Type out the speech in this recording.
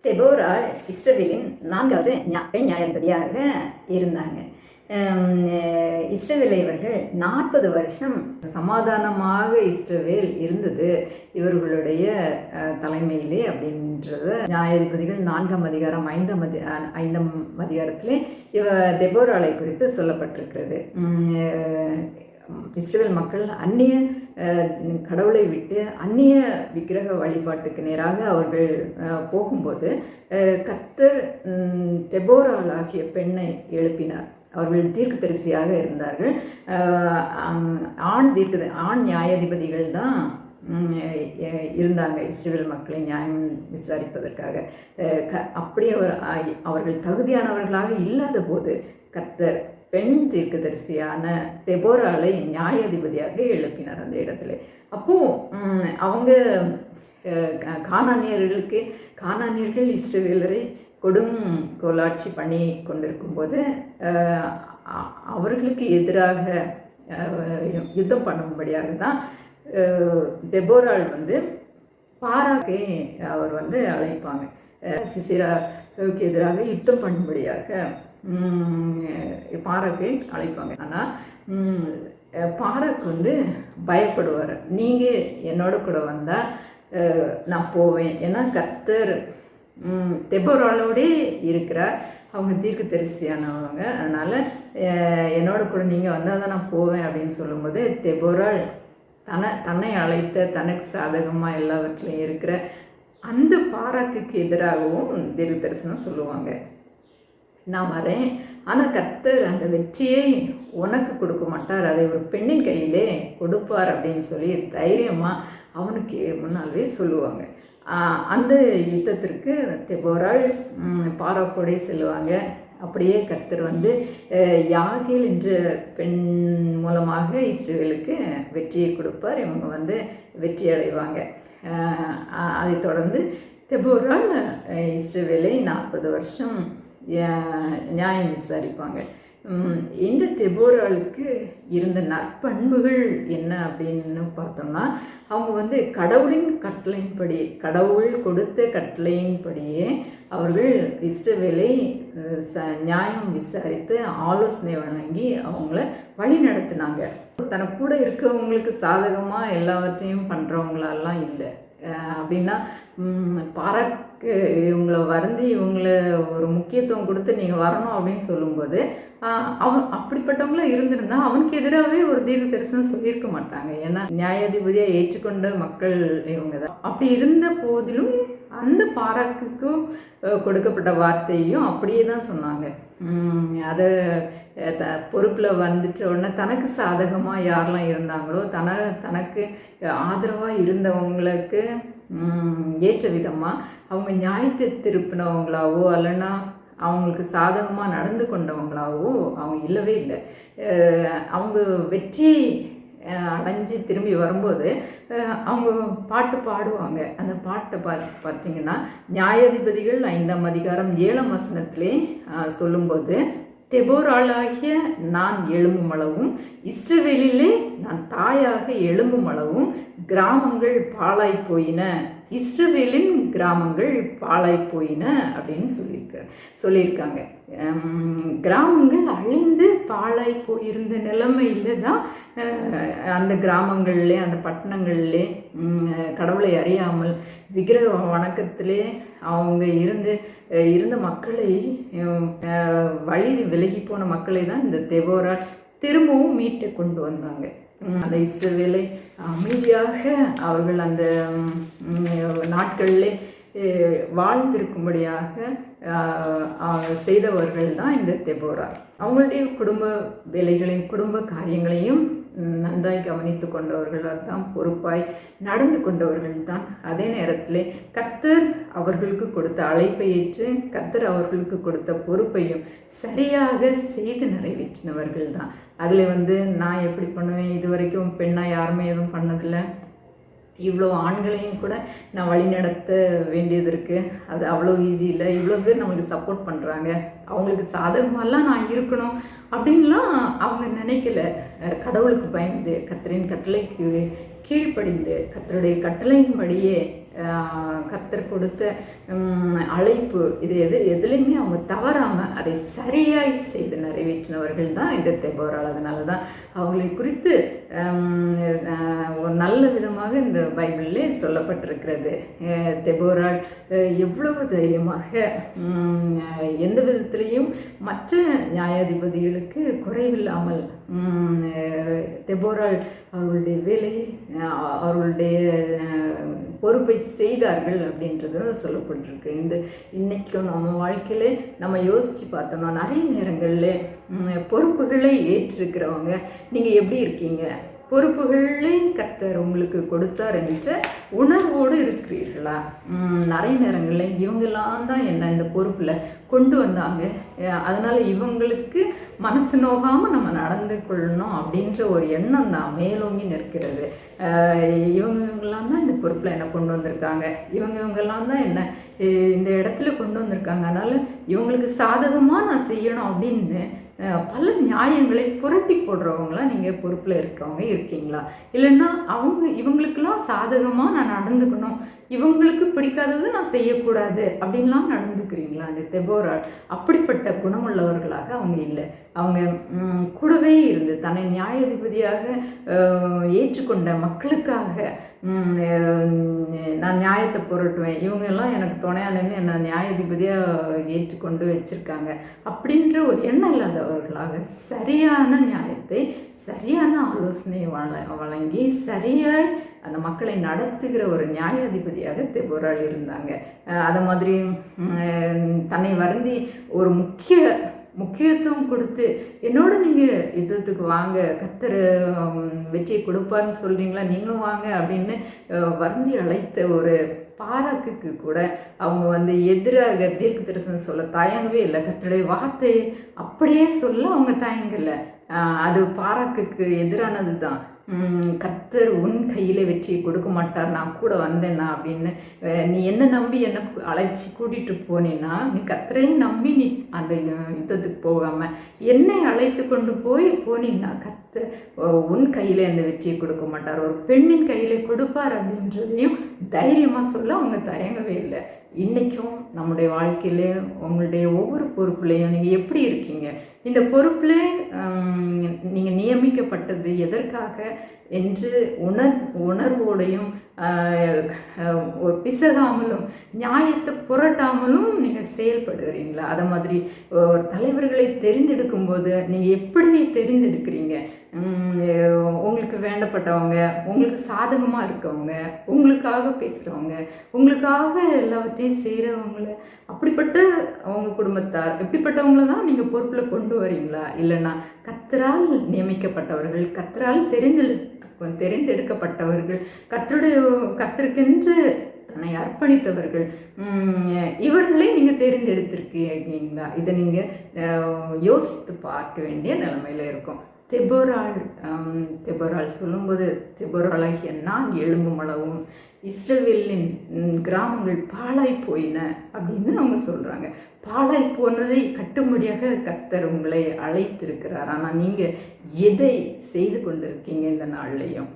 தெபோராள் இஸ்ரவேலின் 4வது பெண் நியாயாதிபதியாக இருந்தாங்க. இஸ்ரவேலை இவர்கள் 40 வருஷம் சமாதானமாக இஸ்ரவேல் இருந்தது இவர்களுடைய தலைமையிலே அப்படின்றத நியாயாதிபதிகள் 4ஆம் அதிகாரம் 5ஆம் அதிகாரத்திலே தெபோராளை குறித்து சொல்லப்பட்டிருக்கிறது. இஸ்ரவேல் மக்கள் அந்நிய கடவுளை விட்டு அந்நிய விக்கிரக வழிபாட்டுக்கு நேராக அவர்கள் போகும்போது கர்த்தர் தெபோராள் ஆகிய பெண்ணை எழுப்பினார். அவர்கள் தீர்க்கதரிசியாக இருந்தார்கள். ஆண் நியாயாதிபதிகள் தான் இருந்தாங்க இஸ்ரவேல் மக்களை நியாயம் விசாரிப்பதற்காக. அப்படியே அவர்கள் தகுதியானவர்களாக இல்லாத போது கர்த்தர் பெண் தீர்க்கதரிசியான தெபோராளை நியாயாதிபதியாக எழுப்பினார் அந்த இடத்துல. அப்போது அவங்க கானானியர்கள் இஸ்ரவேலரை கோலாட்சி பண்ணி கொண்டிருக்கும்போது அவர்களுக்கு எதிராக யுத்தம் பண்ணும்படியாக தான் தெபோராள் பாராக்கை அவர் அழைப்பாங்க. சிசிராவுக்கு எதிராக யுத்தம் பண்ணும்படியாக பாராக்கை அழைப்பாங்க. ஆனால் பாராக் பயப்படுவார். நீங்கள் என்னோட கூட வந்தால் நான் போவேன், ஏன்னா கர்த்தர் தெபோராளோடே இருக்கிறார், அவங்க தீர்க்கதரிசியானவங்க, அதனால் என்னோட கூட நீங்கள் வந்தால் தான் நான் போவேன் அப்படின்னு சொல்லும்போது தெபோராள் தன்னை அழைத்த தனக்கு சாதகமாக எல்லாவற்றிலையும் இருக்கிற அந்த பாராக்குக்கு எதிராகவும் தீர்க்க தரிசனம் சொல்லுவாங்க. நான் வரேன், ஆனால் கர்த்தர் அந்த வெற்றியை உனக்கு கொடுக்க மாட்டார், அதை ஒரு பெண்ணின் கையிலே கொடுப்பார் அப்படின்னு சொல்லி தைரியமாக அவனுக்கு முன்னாலே சொல்லுவாங்க. அந்த யுத்தத்திற்கு தெபோராள் பாராக்கோடே செல்லுவாங்க. அப்படியே கர்த்தர் யாகேல் என்ற பெண் மூலமாக இஸ்ரவேலுக்கு வெற்றியை கொடுப்பார். இவங்க வெற்றி அடைவாங்க. அதை தொடர்ந்து தெபோராள் இஸ்ரவேலை 40 வருஷம் நியாயம் விசாரிப்பாங்க. இந்த தெபோராளுக்கு இருந்த நற்பண்புகள் என்ன அப்படின்னு பார்த்தோம்னா, அவங்க கடவுளின் கட்டளையின்படி, கடவுள் கொடுத்த கட்டளையின்படியே அவர்கள் இஸ்ரவேலை நியாயம் விசாரித்து ஆலோசனை வழங்கி அவங்கள வழி நடத்தினாங்க. தனக்கு கூட இருக்கவங்களுக்கு சாதகமாக எல்லாவற்றையும் பண்ணுறவங்களெல்லாம் இல்லை. அப்படின்னா பாராக்கு இவங்களை இவங்கள ஒரு முக்கியத்துவம் கொடுத்து நீங்கள் வரணும் அப்படின்னு சொல்லும்போது அப்படிப்பட்டவங்கள இருந்திருந்தா அவனுக்கு எதிராகவே ஒரு தீர்க்க தரிசனம் சொல்லியிருக்க மாட்டாங்க. ஏன்னா நியாயாதிபதியாக ஏற்றுக்கொண்ட மக்கள் இவங்க தான். அப்படி இருந்த போதிலும் அந்த பாராக்குக்கும் கொடுக்கப்பட்ட வார்த்தையும் அப்படியே தான் சொன்னாங்க. அதை பொறுப்பில் உடனே தனக்கு சாதகமாக யாரெல்லாம் இருந்தாங்களோ தனக்கு ஆதரவாக இருந்தவங்களுக்கு ஏற்ற விதமாக அவங்க நியாயத்தை திருப்பினவங்களாவோ இல்லைன்னா அவங்களுக்கு சாதகமாக நடந்து கொண்டவங்களாவோ அவங்க இல்லவே இல்லை. அவங்க வெற்றி அடைஞ்சு திரும்பி வரும்போது அவங்க பாட்டு பாடுவாங்க. அந்த பாட்டை பார்த்தீங்கன்னா நியாயாதிபதிகள் 5ஆம் அதிகாரம் 7ஆம் வசனத்திலே சொல்லும்போது, தெபோராளாகிய நான் எழும்பும் அளவும் இஸ்ரவேலிலே நான் தாயாக எழும்பும் அளவும் கிராமங்கள் பாழாய் போயின, இஸ்ரவேலின் கிராமங்கள் பாழாய் போயின அப்படின்னு சொல்லியிருக்காங்க. கிராமங்கள் அழிந்து பாழாய் போயிருந்த நிலைமையில தான் அந்த கிராமங்கள்லே அந்த பட்டணங்கள்லே கடவுளை அறியாமல் விக்கிரக வணக்கத்திலே அவங்க இருந்த மக்களை வழி விலகி போன மக்களை தான் இந்த தெபோராள் திரும்பவும் மீட்டு கொண்டு வந்தாங்க. அந்த இஸ்ரவேலை அமைதியாக அவர்கள் அந்த நாட்களிலே வாழ்ந்திருக்கும்படியாக செய்தவர்கள் தான் இந்த தெபோராள். அவங்களுடைய குடும்ப வேலைகளையும் குடும்ப காரியங்களையும் நன்றாய் கவனித்து கொண்டவர்களால் தான், பொறுப்பாய் நடந்து கொண்டவர்கள் தான். அதே நேரத்தில் கர்த்தர் அவர்களுக்கு கொடுத்த அழைப்பை ஏற்று கர்த்தர் அவர்களுக்கு கொடுத்த பொறுப்பையும் சரியாக செய்து நிறைவேற்றினவர்கள் தான். அதில் நான் எப்படி பண்ணுவேன், இது வரைக்கும் பெண்ணாக யாருமே எதுவும் பண்ணதில்லை, இவ்வளோ ஆண்களையும் கூட நான் வழி நடத்த வேண்டியது இருக்குது, அது அவ்வளோ ஈஸி இல்லை, இவ்வளோ பேர் நம்மளுக்கு சப்போர்ட் பண்ணுறாங்க, அவங்களுக்கு சாதகமாகலாம் நான் இருக்கணும் அப்படின்லாம் அவங்க நினைக்கல. கடவுளுக்கு பயந்து கர்த்தரின் கட்டளைக்கு கீழ்ப்படிந்து கர்த்தருடைய கட்டளையின்படியே கர்த்தர் கொடுத்த அழைப்பு இது எதுலேயுமே அவங்க தவறாமல் அதை சரியாய் செய்து நிறைவேற்றினவர்கள் தான் இந்த தெபோராள். அதனால தான் அவங்களை குறித்து ஒரு நல்ல விதமாக இந்த பைபிளிலே சொல்லப்பட்டிருக்கிறது. தெபோராள் எவ்வளவு தைரியமாக எந்த விதத்திலையும் மற்ற நியாயாதிபதிகளுக்கு குறைவில்லாமல் தெபோராள் அவர்களுடைய வேலை அவர்களுடைய பொறுப்பை செய்தார்கள் அப்படின்றது சொல்லப்பட்டிருக்கு. இன்னைக்கும் நம்ம வாழ்க்கையில நம்ம யோசித்து பார்த்தோம்னா நிறைய நேரங்களில் பொறுப்புகளை ஏற்றிருக்கிறவங்க நீங்கள் எப்படி இருக்கீங்க? பொறுப்புகளே கர்த்தர் உங்களுக்கு கொடுத்தார் என்ற உணர்வோடு இருக்கிறீர்களா? நிறைய நேரங்களில் இவங்கெல்லாம் தான் என்ன இந்த பொறுப்பில் கொண்டு வந்தாங்க, அதனால் இவங்களுக்கு மனசு நோகாமல் நம்ம நடந்து கொள்ளணும் அப்படின்ற ஒரு எண்ணம் தான் மேலோங்கி நிற்கிறது. இவங்கெல்லாம் தான் இந்த பொறுப்பில் என்ன கொண்டு வந்திருக்காங்க, இவங்கெல்லாம் தான் என்ன இந்த இடத்துல கொண்டு வந்திருக்காங்க, அதனால் இவங்களுக்கு சாதகமாக நான் செய்யணும் அப்படின்னு பல நியாயங்களை புரட்டி போடுறவங்களாம் நீங்கள் பொறுப்பில் இருக்கீங்களா? இல்லைன்னா இவங்களுக்கெல்லாம் சாதகமாக நான் நடந்துக்கணும், இவங்களுக்கு பிடிக்காதது நான் செய்யக்கூடாது அப்படின்லாம் நடந்துக்கிறீங்களா? அந்த தெபோராள் அப்படிப்பட்ட குணமுள்ளவர்களாக அவங்க இல்லை. அவங்க கூடவே இருந்து தன்னை நியாயாதிபதியாக ஏற்றுக்கொண்ட மக்களுக்காக நான் நியாயத்தை புரட்டுவேன், இவங்கெல்லாம் எனக்கு துணையானன்னு என்னை நியாயாதிபதியாக ஏற்றுக்கொண்டு வச்சுருக்காங்க அப்படின்ற ஒரு எண்ணம் இல்லாதவர்களாக சரியான நியாயத்தை சரியான ஆலோசனையை வழங்கி சரியாய் அந்த மக்களை நடத்துகிற ஒரு நியாயாதிபதியாக தெபோராள் இருந்தாங்க. அதை மாதிரி தன்னை வருந்தி ஒரு முக்கியத்துவம் கொடுத்து என்னோட நீங்கள் யுத்தத்துக்கு வாங்க, கர்த்தர் வெற்றியை கொடுப்பார்னு சொல்கிறீங்களா, நீங்களும் வாங்க அப்படின்னு வருந்தி அழைத்த ஒரு பாராக்குக்கு கூட அவங்க எதிராக தீர்க்க தரிசனம் சொல்ல தயங்கவே இல்லை. கர்த்தருடைய வார்த்தையை அப்படியே சொல்ல அவங்க தயங்கலை. அது பாராக்குக்கு எதிரானது தான். கர்த்தர் உன் கையில் வெற்றியை கொடுக்க மாட்டார், நான் கூட வந்தேன்னா அப்படின்னு நீ என்ன நம்பி என்னை அழைச்சி கூட்டிகிட்டு போனேன்னா, நீ கர்த்தரையும் நம்பி நீ அந்த யுத்தத்துக்கு போகாமல் என்னை அழைத்து கொண்டு போனீங்கன்னா கர்த்தர் உன் கையில் அந்த வெற்றியை கொடுக்க மாட்டார், ஒரு பெண்ணின் கையில் கொடுப்பார் அப்படின்றதையும் தைரியமாக சொல்ல அவங்க தயங்கவே இல்லை. இன்றைக்கும் நம்முடைய வாழ்க்கையில் உங்களுடைய ஒவ்வொரு பொறுப்புலையும் நீங்கள் எப்படி இருக்கீங்க? இந்த பொறுப்பில் நீங்கள் நியமிக்கப்பட்டது எதற்காக என்று உணர்வோடையும் ஒரு பிசகாமலும் நியாயத்தை புரட்டாமலும் நீங்கள் செயல்படுகிறீங்களா? அதை மாதிரி ஒரு தலைவர்களை தெரிந்தெடுக்கும் போது நீங்கள் எப்படி தெரிந்தெடுக்கிறீங்க? உங்களுக்கு வேண்டப்பட்டவங்க, உங்களுக்கு சாதகமாக இருக்கவங்க, உங்களுக்காக பேசுகிறவங்க, உங்களுக்காக எல்லாவற்றையும் செய்கிறவங்கள அப்படிப்பட்ட அவங்க குடும்பத்தார் இப்படிப்பட்டவங்கள தான் நீங்கள் பொறுப்பில் கொண்டு வரீங்களா? இல்லைன்னா கர்த்தரால் நியமிக்கப்பட்டவர்கள், கர்த்தரால் தெரிந்தெடுக்கப்பட்டவர்கள், கர்த்தருக்கென்று தன்னை அர்ப்பணித்தவர்கள், இவர்களே நீங்கள் தெரிந்தெடுத்திருக்கீங்களா? இதை நீங்கள் யோசித்து பார்க்க வேண்டிய நிலைமையில் இருக்கும். தெபோராள் சொல்லும்போது தெபோராளாகிய நான் எழும்பும் அளவும் இஸ்ரவேலின் கிராமங்கள் பாழாய் போயின அப்படின்னு அவங்க சொல்கிறாங்க. பாழாய் போனதை கட்டும்படியாக கர்த்தர் உங்களை அழைத்திருக்கிறார். ஆனால் நீங்கள் எதை செய்து கொண்டிருக்கீங்க இந்த நாள்லையும்?